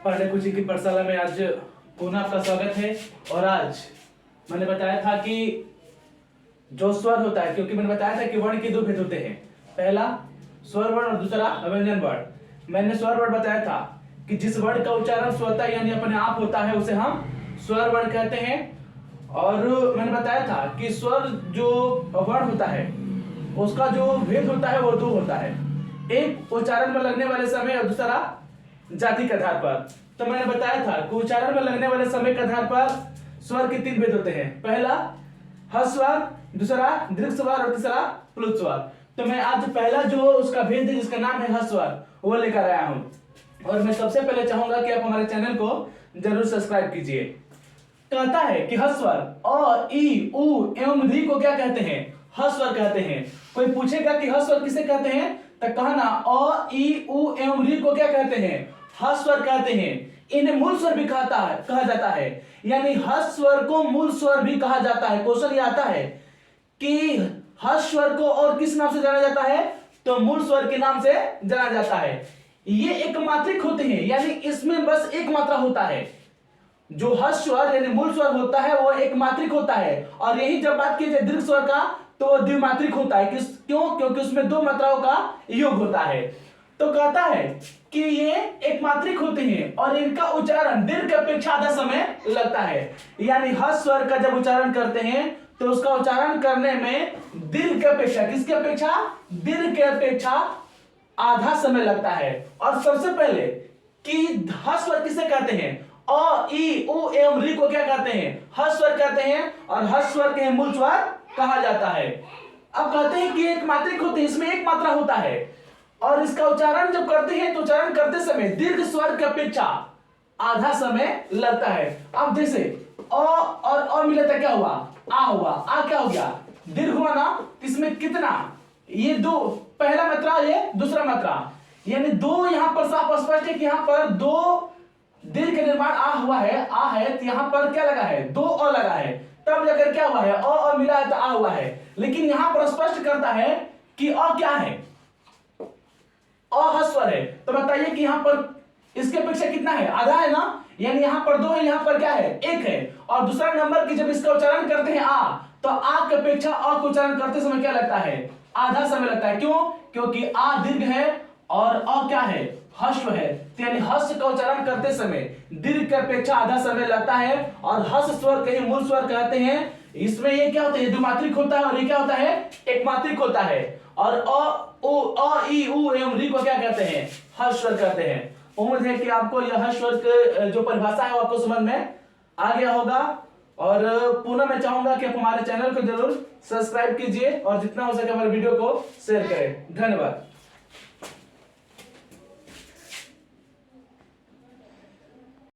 पढ़ने कुछ की पाठशाला में आज पुनः आपका स्वागत है। और आज मैंने बताया था कि जो स्वर होता है, क्योंकि मैंने बताया था कि वर्ण के दो भेद होते हैं, पहला स्वर वर्ण और दूसरा अव्यंजन वर्ण। मैंने स्वर वर्ण बताया था कि जिस वर्ण का उच्चारण स्वतः यानी अपने आप होता है उसे हम स्वर वर्ण कहते हैं। और मैंने बताया था कि स्वर जो वर्ण होता है उसका जो भेद होता है वो दो होता है, एक उच्चारण में लगने वाले समय और दूसरा जाति के आधार पर। तो मैंने बताया था कि उच्चारण में लगने वाले समय के आधार पर स्वर के तीन भेद होते हैं, पहला ह्रस्व, दूसरा दीर्घ स्वर और तीसरा प्लुत स्वर। तो मैं आज पहला जो उसका भेद है जिसका नाम है ह्रस्व वो लेकर आया हूं। और मैं सबसे पहले चाहूंगा कि आप हमारे चैनल को जरूर सब्सक्राइब कीजिए। कहता है कि ह्रस्व अ, ई, उ एवं री को क्या कहते हैं? ह्रस्व कहते हैं। कोई पूछेगा कि ह्रस्व किसे कहते हैं, तो कहना अ, ई, उ एवं री को क्या कहते हैं? ह्रस्व कहते हैं। इन्हें मूल स्वर भी कहा जाता है, यानी ह्रस्व को मूल स्वर भी कहा जाता है। क्वेश्चन ये आता है कि ह्रस्व को और किस नाम से जाना जाता है, तो मूल स्वर के नाम से जाना जाता है। ये एक मात्रिक होते हैं, यानी इसमें बस एक मात्रा होता है। जो ह्रस्व स्वर यानी मूल स्वर होता है वो एक मात्रिक होता है। और यही जब बात की जाए दीर्घ स्वर का तो वो द्विमात्रिक होता है। क्यों? क्योंकि उसमें दो मात्राओं का योग होता है। तो कहता है कि ये एक मात्रिक होते हैं और इनका उच्चारण दीर्घ अपेक्षा आधा समय लगता है। यानी ह्रस्व स्वर का जब उच्चारण करते हैं तो उसका उच्चारण करने में दीर्घ अपेक्षा, किसकी अपेक्षा? दीर्घ की अपेक्षा आधा समय लगता है। और सबसे पहले कि ह्रस्व स्वर किसे कहते हैं? अ, ई, उ एवं री को क्या कहते हैं? ह्रस्व स्वर कहते हैं। और ह्रस्व स्वर के मूल स्वर कहा जाता है। अब कहते हैं कि एक मात्रिक होते हैं, इसमें एक मात्रा होता है और इसका उच्चारण जब करते हैं तो उच्चारण करते समय दीर्घ स्वर की अपेक्षा आधा समय लगता है। अब जैसे अ और अ मिला था, क्या हुआ? आ हुआ। आ क्या हो गया? दीर्घ हुआ ना। इसमें कितना? ये दो, पहला मात्रा ये दूसरा मात्रा, यानी दो यहां पर साफ स्पष्ट है कि यहां पर दो दीर्घ का निर्माण आ हुआ है। आ है तो यहां पर क्या लगा है? दो अ लगा है, तब जाकर क्या हुआ है? अ मिला है तो आ हुआ है। लेकिन यहां पर स्पष्ट करता है कि अ क्या है? अह्रस्व है। तो बताइए कि यहां पर इसके अपेक्षा कितना है? आधा है ना। यानी यहां पर दो है, यहां पर क्या है? एक है। और दूसरा नंबर की जब इसका उच्चारण करते हैं आ, तो आ की अपेक्षा अ को उच्चारण करते समय क्या लगता है? आधा समय लगता है। क्यों? क्योंकि आ दीर्घ है और अ क्या है? ह्रस्व है। यानी ह्रस्व का उच्चारण करते समय दीर्घ की अपेक्षा आधा समय लगता है। और ह्रस्व स्वर के मूल स्वर कहते हैं। इसमें ये क्या होता है? द्विमात्रिक होता है और ये क्या होता है? एक मात्रिक होता है। और अ, ई, उ एवं री को क्या कहते हैं? ह्रस्व स्वर कहते हैं। उम्मीद है कि आपको यह ह्रस्व स्वर की जो परिभाषा है वो आपको समझ में आ गया होगा। और पुनः मैं चाहूंगा कि आप हमारे चैनल को जरूर सब्सक्राइब कीजिए और जितना हो सके हमारे वीडियो को शेयर करें। धन्यवाद।